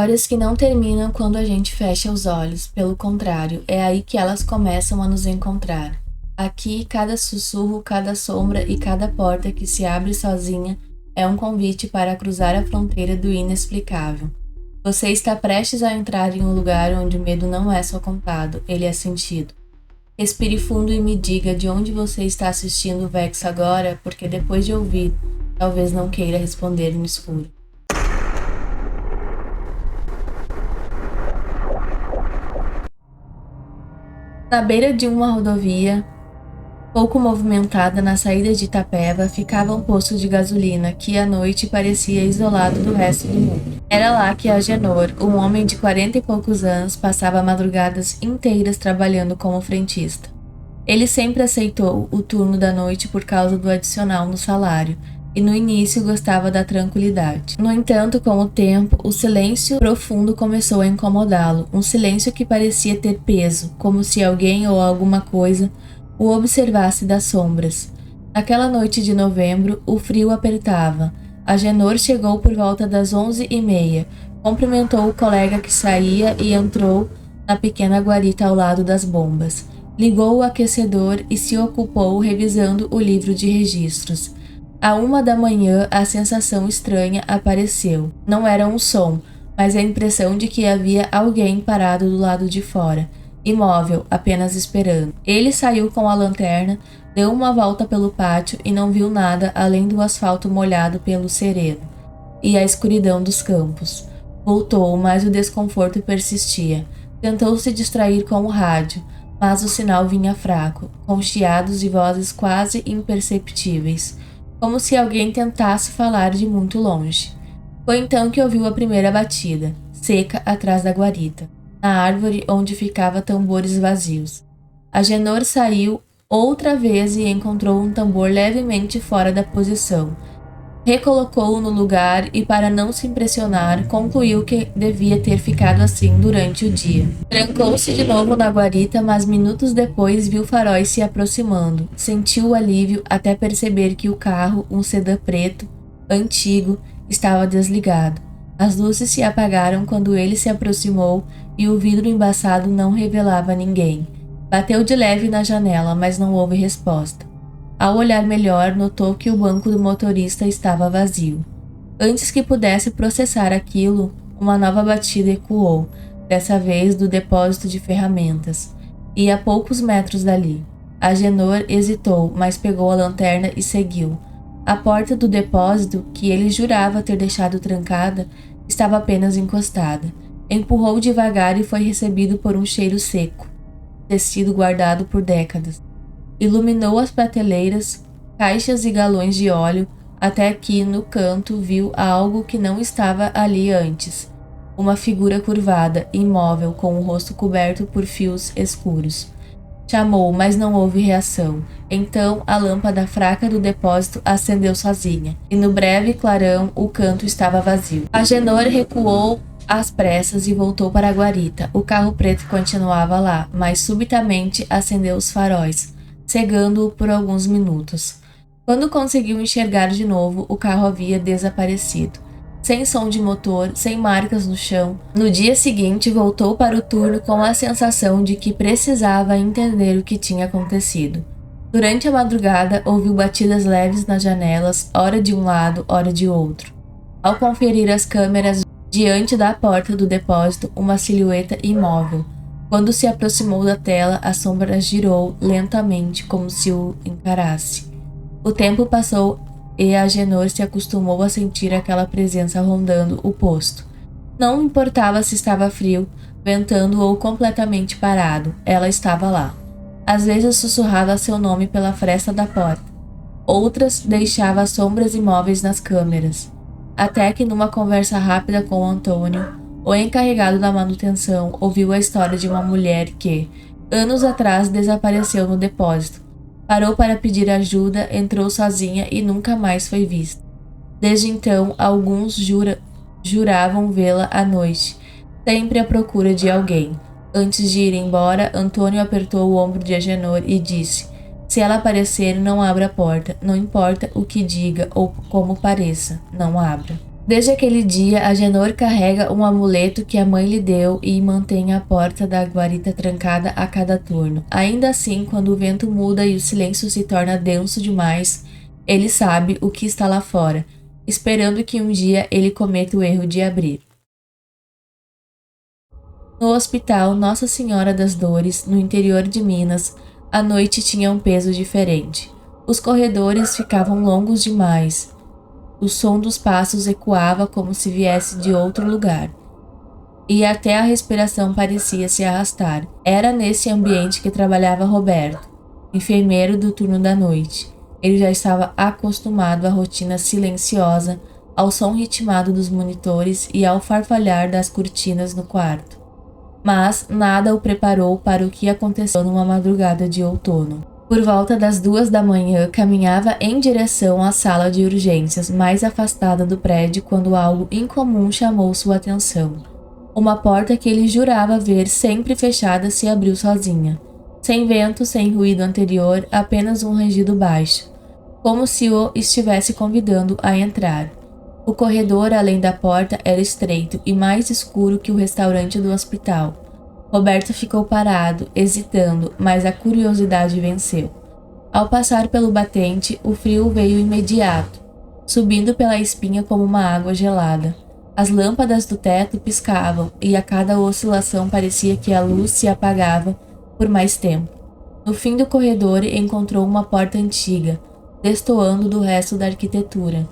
Histórias que não terminam quando a gente fecha os olhos, pelo contrário, é aí que elas começam a nos encontrar. Aqui, cada sussurro, cada sombra e cada porta que se abre sozinha é um convite para cruzar a fronteira do inexplicável. Você está prestes a entrar em um lugar onde o medo não é só contado, ele é sentido. Respire fundo e me diga de onde você está assistindo o Vex agora, porque depois de ouvir, talvez não queira responder no escuro. Na beira de uma rodovia, pouco movimentada na saída de Itapeva, ficava um posto de gasolina que à noite parecia isolado do resto do mundo. Era lá que Agenor, um homem de 40 e poucos anos, passava madrugadas inteiras trabalhando como frentista. Ele sempre aceitou o turno da noite por causa do adicional no salário, e no início gostava da tranquilidade. No entanto, com o tempo, o silêncio profundo começou a incomodá-lo, um silêncio que parecia ter peso, como se alguém ou alguma coisa o observasse das sombras. Naquela noite de novembro, o frio apertava. Agenor chegou por volta das 11h30, cumprimentou o colega que saía e entrou na pequena guarita ao lado das bombas. Ligou o aquecedor e se ocupou revisando o livro de registros. À 1h, a sensação estranha apareceu. Não era um som, mas a impressão de que havia alguém parado do lado de fora, imóvel, apenas esperando. Ele saiu com a lanterna, deu uma volta pelo pátio e não viu nada além do asfalto molhado pelo sereno e a escuridão dos campos. Voltou, mas o desconforto persistia. Tentou se distrair com o rádio, mas o sinal vinha fraco, com chiados e vozes quase imperceptíveis, como se alguém tentasse falar de muito longe. Foi então que ouviu a primeira batida, seca atrás da guarita, na árvore onde ficava tambores vazios. Agenor saiu outra vez e encontrou um tambor levemente fora da posição. Recolocou-o no lugar e, para não se impressionar, concluiu que devia ter ficado assim durante o dia. Trancou-se de novo na guarita, mas minutos depois viu faróis se aproximando. Sentiu o alívio até perceber que o carro, um sedã preto, antigo, estava desligado. As luzes se apagaram quando ele se aproximou e o vidro embaçado não revelava ninguém. Bateu de leve na janela, mas não houve resposta. Ao olhar melhor, notou que o banco do motorista estava vazio. Antes que pudesse processar aquilo, uma nova batida ecoou, dessa vez do depósito de ferramentas, e a poucos metros dali. Agenor hesitou, mas pegou a lanterna e seguiu. A porta do depósito, que ele jurava ter deixado trancada, estava apenas encostada. Empurrou devagar e foi recebido por um cheiro seco, tecido guardado por décadas. Iluminou as prateleiras, caixas e galões de óleo, até que, no canto, viu algo que não estava ali antes. Uma figura curvada, imóvel, com o rosto coberto por fios escuros. Chamou, mas não houve reação. Então, a lâmpada fraca do depósito acendeu sozinha, e no breve clarão o canto estava vazio. Agenor recuou às pressas e voltou para a guarita. O carro preto continuava lá, mas subitamente acendeu os faróis, cegando-o por alguns minutos. Quando conseguiu enxergar de novo, o carro havia desaparecido. Sem som de motor, sem marcas no chão. No dia seguinte, voltou para o turno com a sensação de que precisava entender o que tinha acontecido. Durante a madrugada, ouviu batidas leves nas janelas, ora de um lado, ora de outro. Ao conferir as câmeras diante da porta do depósito, uma silhueta imóvel. Quando se aproximou da tela, a sombra girou lentamente, como se o encarasse. O tempo passou e Agenor se acostumou a sentir aquela presença rondando o posto. Não importava se estava frio, ventando ou completamente parado, ela estava lá. Às vezes sussurrava seu nome pela fresta da porta. Outras deixava sombras imóveis nas câmeras. Até que numa conversa rápida com Antônio, o encarregado da manutenção, ouviu a história de uma mulher que, anos atrás, desapareceu no depósito. Parou para pedir ajuda, entrou sozinha e nunca mais foi vista. Desde então, alguns juravam vê-la à noite, sempre à procura de alguém. Antes de ir embora, Antônio apertou o ombro de Agenor e disse: "Se ela aparecer, não abra a porta. Não importa o que diga ou como pareça, não abra." Desde aquele dia, Agenor carrega um amuleto que a mãe lhe deu e mantém a porta da guarita trancada a cada turno. Ainda assim, quando o vento muda e o silêncio se torna denso demais, ele sabe o que está lá fora, esperando que um dia ele cometa o erro de abrir. No hospital Nossa Senhora das Dores, no interior de Minas, a noite tinha um peso diferente. Os corredores ficavam longos demais. O som dos passos ecoava como se viesse de outro lugar, e até a respiração parecia se arrastar. Era nesse ambiente que trabalhava Roberto, enfermeiro do turno da noite. Ele já estava acostumado à rotina silenciosa, ao som ritmado dos monitores e ao farfalhar das cortinas no quarto. Mas nada o preparou para o que aconteceu numa madrugada de outono. Por volta das 2 da manhã, caminhava em direção à sala de urgências mais afastada do prédio quando algo incomum chamou sua atenção. Uma porta que ele jurava ver sempre fechada se abriu sozinha. Sem vento, sem ruído anterior, apenas um rangido baixo, como se o estivesse convidando a entrar. O corredor além da porta era estreito e mais escuro que o restaurante do hospital. Roberto ficou parado, hesitando, mas a curiosidade venceu. Ao passar pelo batente, o frio veio imediato, subindo pela espinha como uma água gelada. As lâmpadas do teto piscavam e a cada oscilação parecia que a luz se apagava por mais tempo. No fim do corredor encontrou uma porta antiga, destoando do resto da arquitetura.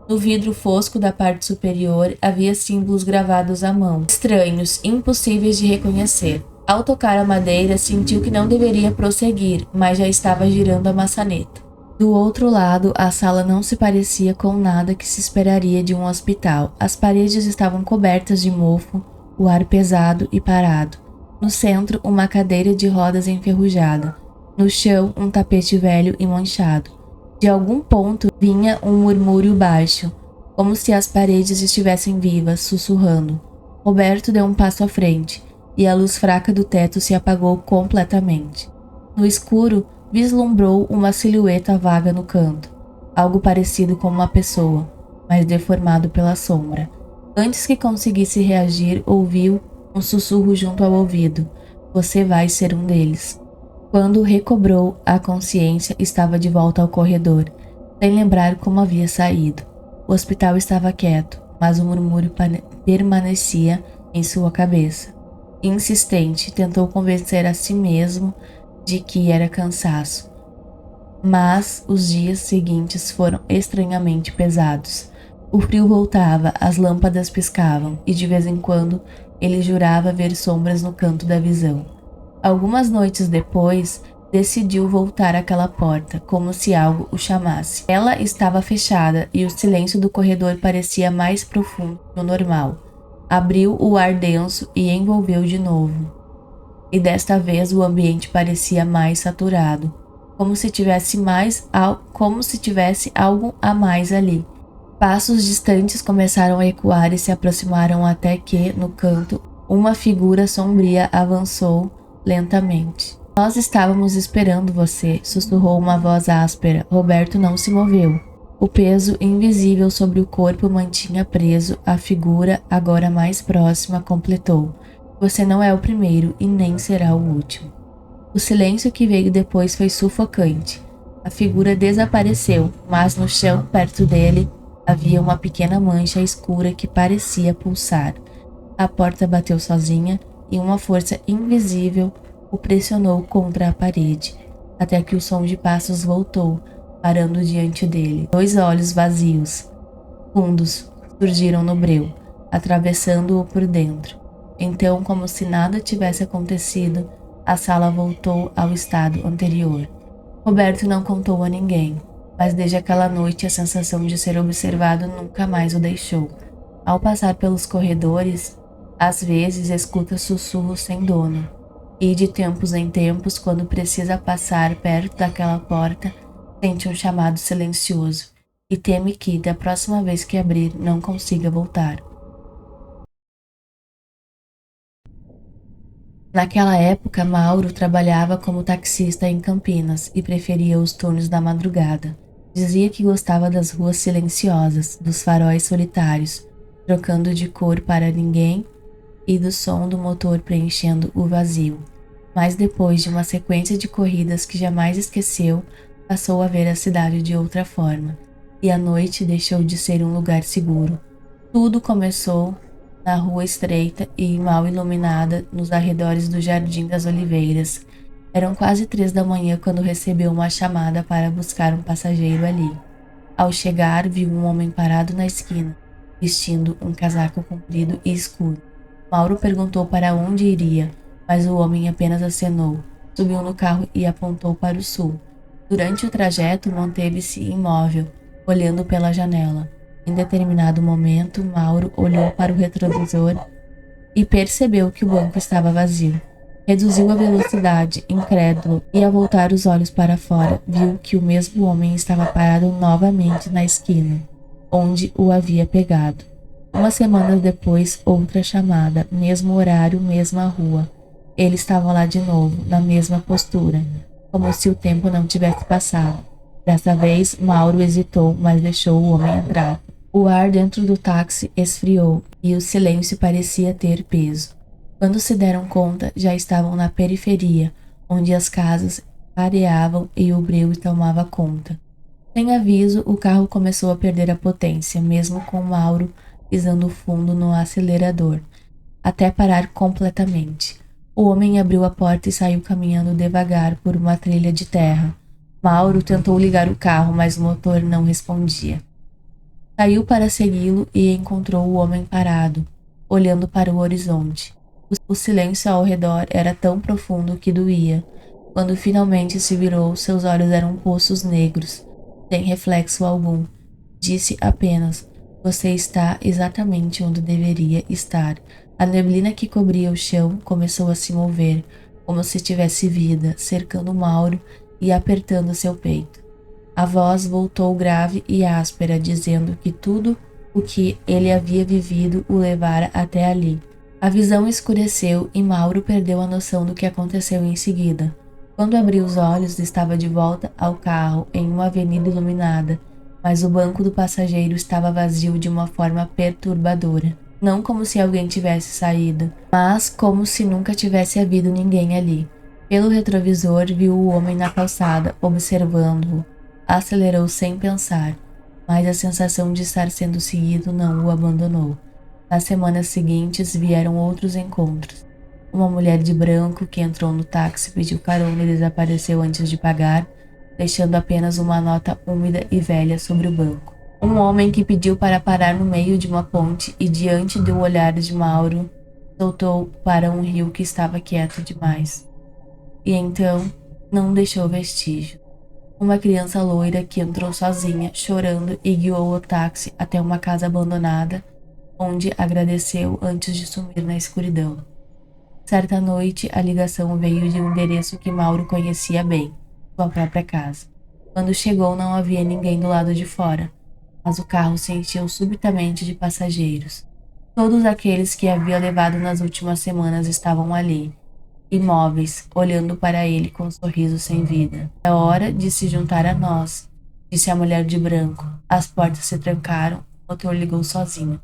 No vidro fosco da parte superior havia símbolos gravados à mão, estranhos, impossíveis de reconhecer. Ao tocar a madeira, sentiu que não deveria prosseguir, mas já estava girando a maçaneta. Do outro lado, a sala não se parecia com nada que se esperaria de um hospital. As paredes estavam cobertas de mofo, o ar pesado e parado. No centro, uma cadeira de rodas enferrujada. No chão, um tapete velho e manchado. De algum ponto vinha um murmúrio baixo, como se as paredes estivessem vivas, sussurrando. Roberto deu um passo à frente, e a luz fraca do teto se apagou completamente. No escuro, vislumbrou uma silhueta vaga no canto, algo parecido com uma pessoa, mas deformado pela sombra. Antes que conseguisse reagir, ouviu um sussurro junto ao ouvido. Você vai ser um deles. Quando recobrou a consciência, estava de volta ao corredor, sem lembrar como havia saído. O hospital estava quieto, mas o murmúrio permanecia em sua cabeça. Insistente, tentou convencer a si mesmo de que era cansaço. Mas os dias seguintes foram estranhamente pesados. O frio voltava, as lâmpadas piscavam, e de vez em quando ele jurava ver sombras no canto da visão. Algumas noites depois, decidiu voltar àquela porta, como se algo o chamasse. Ela estava fechada e o silêncio do corredor parecia mais profundo que o normal. Abriu o ar denso e envolveu de novo. E desta vez o ambiente parecia mais saturado, como se tivesse algo a mais ali. Passos distantes começaram a ecoar e se aproximaram até que, no canto, uma figura sombria avançou lentamente. Nós estávamos esperando você, sussurrou uma voz áspera. Roberto não se moveu. O peso invisível sobre o corpo mantinha preso. A figura, agora mais próxima, completou. Você não é o primeiro e nem será o último. O silêncio que veio depois foi sufocante. A figura desapareceu, mas no chão, perto dele, havia uma pequena mancha escura que parecia pulsar. A porta bateu sozinha e uma força invisível o pressionou contra a parede, até que o som de passos voltou, parando diante dele. 2 olhos vazios, fundos, surgiram no breu, atravessando-o por dentro. Então, como se nada tivesse acontecido, a sala voltou ao estado anterior. Roberto não contou a ninguém, mas desde aquela noite a sensação de ser observado nunca mais o deixou. Ao passar pelos corredores, às vezes escuta sussurros sem dono, e de tempos em tempos, quando precisa passar perto daquela porta, sente um chamado silencioso e teme que, da próxima vez que abrir, não consiga voltar. Naquela época, Mauro trabalhava como taxista em Campinas e preferia os turnos da madrugada. Dizia que gostava das ruas silenciosas, dos faróis solitários, trocando de cor para ninguém e do som do motor preenchendo o vazio. Mas depois de uma sequência de corridas que jamais esqueceu, passou a ver a cidade de outra forma, e a noite deixou de ser um lugar seguro. Tudo começou na rua estreita e mal iluminada nos arredores do Jardim das Oliveiras. Eram quase 3 da manhã quando recebeu uma chamada para buscar um passageiro ali. Ao chegar, viu um homem parado na esquina, vestindo um casaco comprido e escuro. Mauro perguntou para onde iria, mas o homem apenas acenou, subiu no carro e apontou para o sul. Durante o trajeto, manteve-se imóvel, olhando pela janela. Em determinado momento, Mauro olhou para o retrovisor e percebeu que o banco estava vazio. Reduziu a velocidade, incrédulo, e ao voltar os olhos para fora, viu que o mesmo homem estava parado novamente na esquina, onde o havia pegado. Uma semana depois, outra chamada, mesmo horário, mesma rua. Ele estava lá de novo, na mesma postura, como se o tempo não tivesse passado. Dessa vez, Mauro hesitou, mas deixou o homem entrar. O ar dentro do táxi esfriou e o silêncio parecia ter peso. Quando se deram conta, já estavam na periferia, onde as casas pareavam e o breu tomava conta. Sem aviso, o carro começou a perder a potência, mesmo com Mauro pisando fundo no acelerador, até parar completamente. O homem abriu a porta e saiu caminhando devagar por uma trilha de terra. Mauro tentou ligar o carro, mas o motor não respondia. Saiu para segui-lo e encontrou o homem parado, olhando para o horizonte. O silêncio ao redor era tão profundo que doía. Quando finalmente se virou, seus olhos eram poços negros, sem reflexo algum. Disse apenas: "Você está exatamente onde deveria estar." A neblina que cobria o chão começou a se mover, como se tivesse vida, cercando Mauro e apertando seu peito. A voz voltou grave e áspera, dizendo que tudo o que ele havia vivido o levara até ali. A visão escureceu e Mauro perdeu a noção do que aconteceu em seguida. Quando abriu os olhos, estava de volta ao carro em uma avenida iluminada, mas o banco do passageiro estava vazio de uma forma perturbadora. Não como se alguém tivesse saído, mas como se nunca tivesse havido ninguém ali. Pelo retrovisor, viu o homem na calçada, observando-o. Acelerou sem pensar, mas a sensação de estar sendo seguido não o abandonou. Nas semanas seguintes vieram outros encontros. Uma mulher de branco que entrou no táxi, pediu carona e desapareceu antes de pagar, deixando apenas uma nota úmida e velha sobre o banco. Um homem que pediu para parar no meio de uma ponte e, diante do olhar de Mauro, soltou para um rio que estava quieto demais. E então não deixou vestígio. Uma criança loira que entrou sozinha, chorando, e guiou o táxi até uma casa abandonada, onde agradeceu antes de sumir na escuridão. Certa noite, a ligação veio de um endereço que Mauro conhecia bem, sua própria casa. Quando chegou, não havia ninguém do lado de fora, mas o carro se encheu subitamente de passageiros. Todos aqueles que havia levado nas últimas semanas estavam ali, imóveis, olhando para ele com um sorriso sem vida. "É hora de se juntar a nós", disse a mulher de branco. As portas se trancaram, o motor ligou sozinho,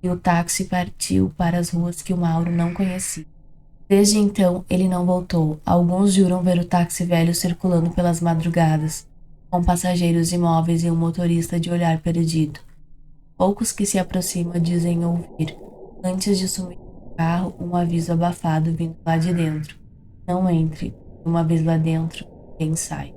e o táxi partiu para as ruas que o Mauro não conhecia. Desde então, ele não voltou. Alguns juram ver o táxi velho circulando pelas madrugadas, com passageiros imóveis e um motorista de olhar perdido. Poucos que se aproximam dizem ouvir, antes de sumir no carro, um aviso abafado vindo lá de dentro: "Não entre, uma vez lá dentro, quem sai?"